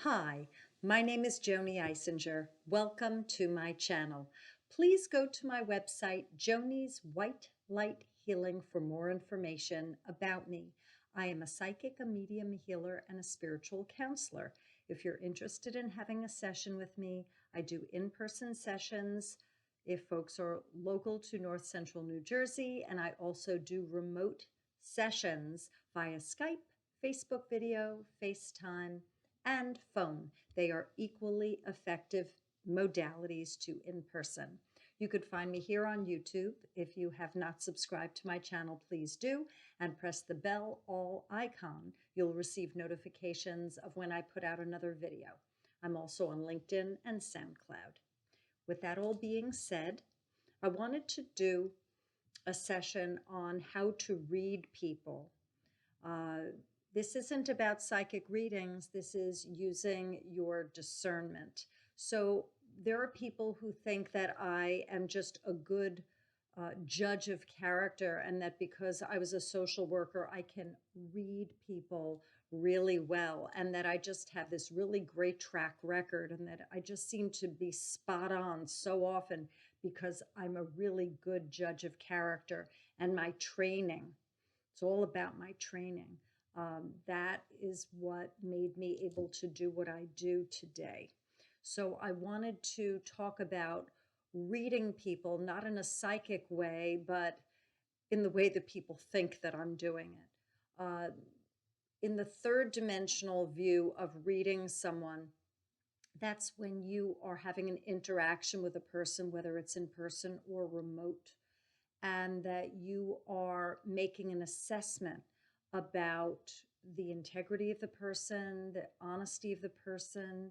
Hi, my name is Joanie'S. Welcome to my channel. Please go to my website, Joanie'S White Light Healing, for more information about me. I am a psychic, a medium, a healer, and a spiritual counselor. If you're interested in having a session with me, I do in-person sessions if folks are local to North Central New Jersey, and I also do remote sessions via Skype, Facebook video, FaceTime, and phone. They are equally effective modalities to in-person. You could find me here on YouTube. If you have not subscribed to my channel, please do, and press the bell all icon. You'll receive notifications of when I put out another video. I'm also on LinkedIn and SoundCloud. With that all being said, I wanted to do a session on how to read people. This isn't about psychic readings. This is using your discernment. So there are people who think that I am just a good judge of character, and that because I was a social worker, I can read people really well, and that I just have this really great track record, and that I just seem to be spot on so often because I'm a really good judge of character. And my training, it's all about my training. That is what made me able to do what I do today. So I wanted to talk about reading people, not in a psychic way, but in the way that people think that I'm doing it. In the third dimensional view of reading someone, that's when you are having an interaction with a person, whether it's in person or remote, and that you are making an assessment about the integrity of the person, the honesty of the person,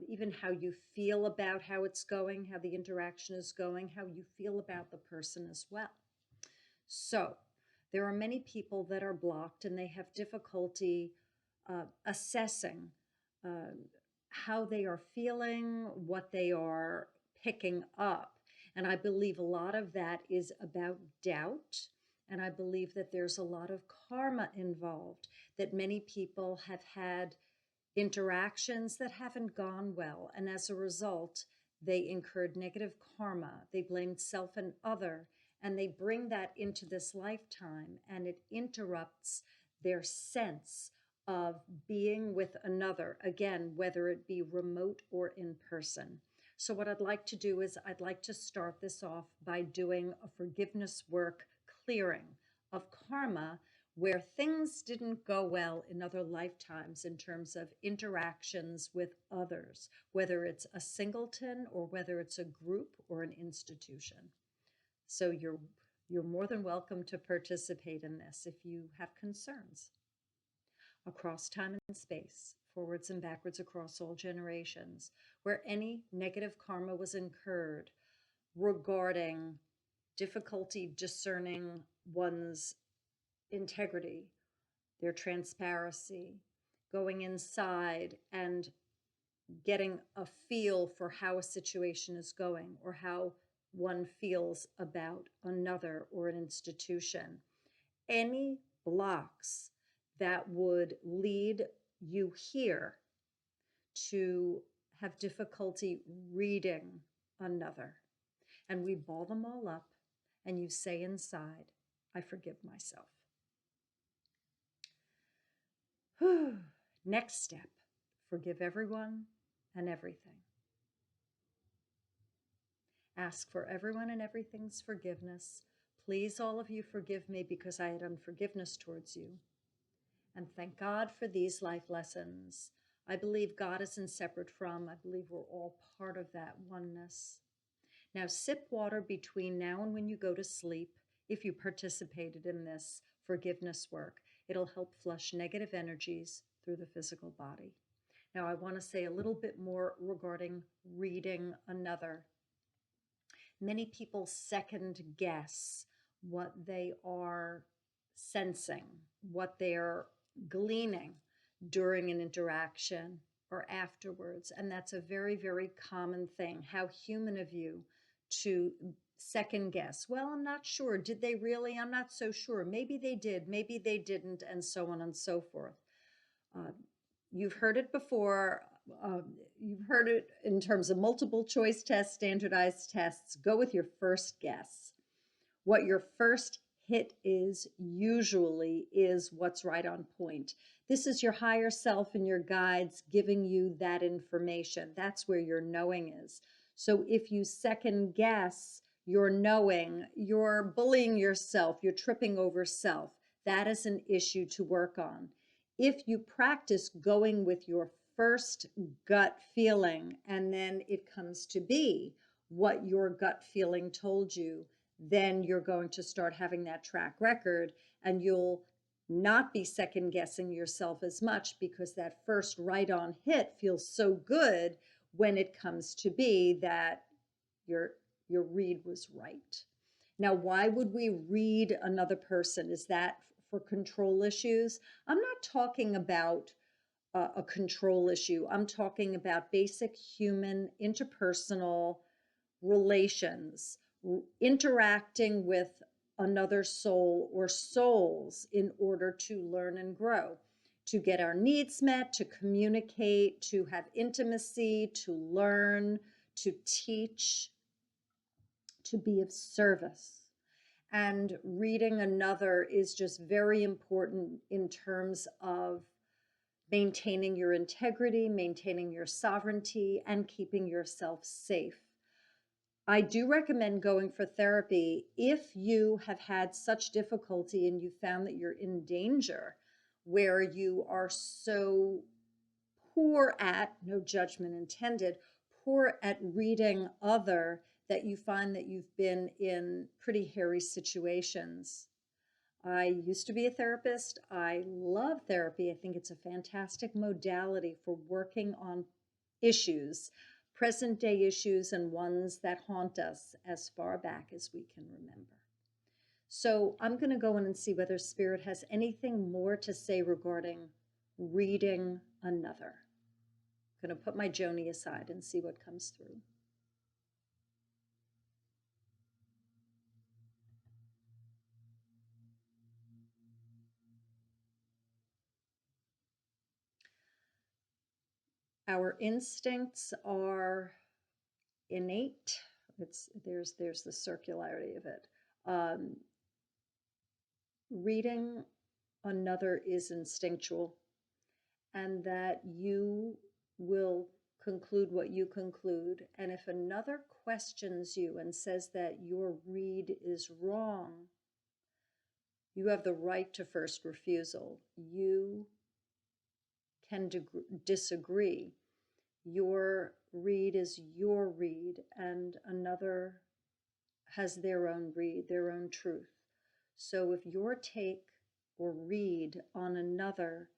even how you feel about how it's going, how the interaction is going, how you feel about the person as well. So there are many people that are blocked and they have difficulty assessing how they are feeling, what they are picking up. And I believe a lot of that is about doubt. And I believe that there's a lot of karma involved, that many people have had interactions that haven't gone well. And as a result, they incurred negative karma. They blamed self and other, and they bring that into this lifetime, and it interrupts their sense of being with another, again, whether it be remote or in person. So what I'd like to do is I'd like to start this off by doing a forgiveness work clearing of karma where things didn't go well in other lifetimes in terms of interactions with others, whether it's a singleton or whether it's a group or an institution. So you're more than welcome to participate in this if you have concerns. Across time and space, forwards and backwards across all generations, where any negative karma was incurred regarding difficulty discerning one's integrity, their transparency, going inside and getting a feel for how a situation is going or how one feels about another or an institution. Any blocks that would lead you here to have difficulty reading another. And we ball them all up and you say inside, I forgive myself. Next step, forgive everyone and everything. Ask for everyone and everything's forgiveness. Please, all of you, forgive me because I had unforgiveness towards you. And thank God for these life lessons. I believe God isn't separate from. I believe we're all part of that oneness. Now sip water between now and when you go to sleep if you participated in this forgiveness work. It'll help flush negative energies through the physical body. Now I want to say a little bit more regarding reading another. Many people second guess what they are sensing, what they're gleaning during an interaction or afterwards. And that's a very, very common thing. How human of you to second guess. Well, I'm not sure. Did they really? I'm not so sure. Maybe they did. Maybe they didn't, and so on and so forth. you've heard it before. You've heard it in terms of multiple choice tests, standardized tests. Go with your first guess. What your first hit is usually is what's right on point. This is your higher self and your guides giving you that information. That's where your knowing is. So if you second guess your knowing, you're bullying yourself, you're tripping over self. That is an issue to work on. If you practice going with your first gut feeling and then it comes to be what your gut feeling told you, then you're going to start having that track record and you'll not be second guessing yourself as much because that first right on hit feels so good when it comes to be that your your read was right. Now, why would we read another person? Is that for control issues? I'm not talking about a control issue. I'm talking about basic human interpersonal relations, interacting with another soul or souls in order to learn and grow, to get our needs met, to communicate, to have intimacy, to learn, to teach, to be of service. And reading another is just very important in terms of maintaining your integrity, maintaining your sovereignty, and keeping yourself safe. I do recommend going for therapy if you have had such difficulty and you found that you're in danger, where you are so poor at, no judgment intended, poor at reading other that you find that you've been in pretty hairy situations. I used to be a therapist. I love therapy. I think it's a fantastic modality for working on issues, present day issues, and ones that haunt us as far back as we can remember. So I'm going to go in and see whether Spirit has anything more to say regarding reading another. I'm going to put my Joanie aside and see what comes through. Our instincts are innate. There's the circularity of it. Reading another is instinctual, and that you will conclude what you conclude. And if another questions you and says that your read is wrong, you have the right to first refusal. You can disagree. Your read is your read, and another has their own read, their own truth. So if your take or read on another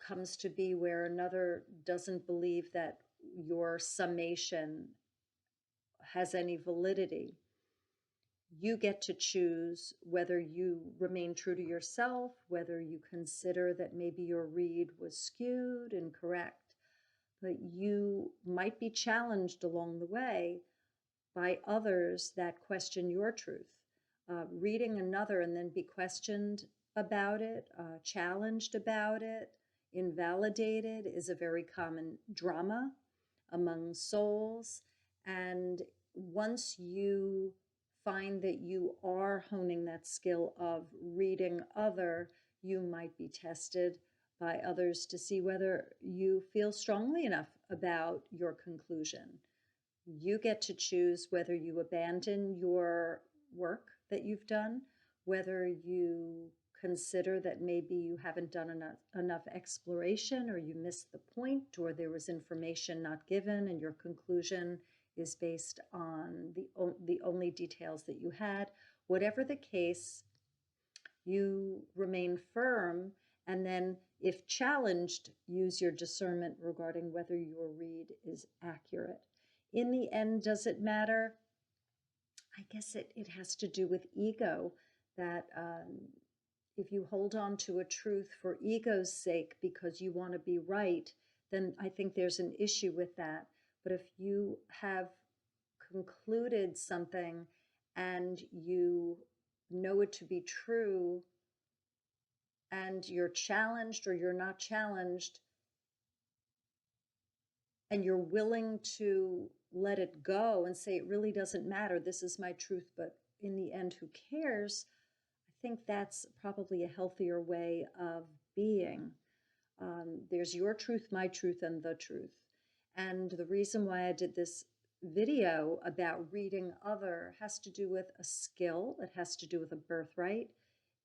comes to be where another doesn't believe that your summation has any validity, you get to choose whether you remain true to yourself, whether you consider that maybe your read was skewed, incorrect, but you might be challenged along the way by others that question your truth. Reading another and then be questioned about it, challenged about it, invalidated is a very common drama among souls. And once you find that you are honing that skill of reading other, you might be tested by others to see whether you feel strongly enough about your conclusion. You get to choose whether you abandon your work that you've done, whether you consider that maybe you haven't done enough exploration, or you missed the point, or there was information not given and your conclusion is based on the only details that you had. Whatever the case, you remain firm, and then if challenged, use your discernment regarding whether your read is accurate. In the end, does it matter? I guess it has to do with ego, that if you hold on to a truth for ego's sake because you want to be right, then I think there's an issue with that. But if you have concluded something and you know it to be true, and you're challenged or you're not challenged, and you're willing to let it go and say, it really doesn't matter, this is my truth, but in the end, who cares? I think that's probably a healthier way of being. There's your truth, my truth, and the truth. And the reason why I did this video about reading other has to do with a skill, it has to do with a birthright.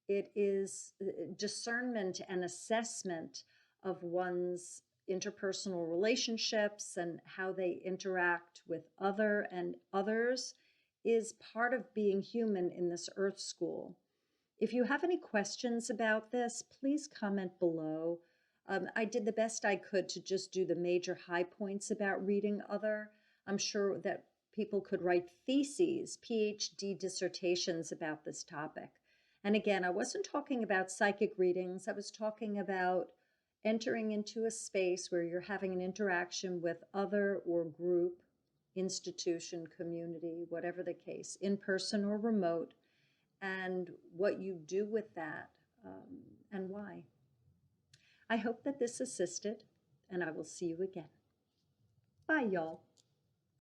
It is discernment and assessment of one's interpersonal relationships and how they interact with other and others is part of being human in this earth school. If you have any questions about this, please comment below. I did the best I could to just do the major high points about reading other. I'm sure that people could write theses, PhD dissertations about this topic. And again, I wasn't talking about psychic readings. I was talking about entering into a space where you're having an interaction with other or group, institution, community, whatever the case, in person or remote, and what you do with that, and why. I hope that this assisted, and I will see you again. Bye, y'all.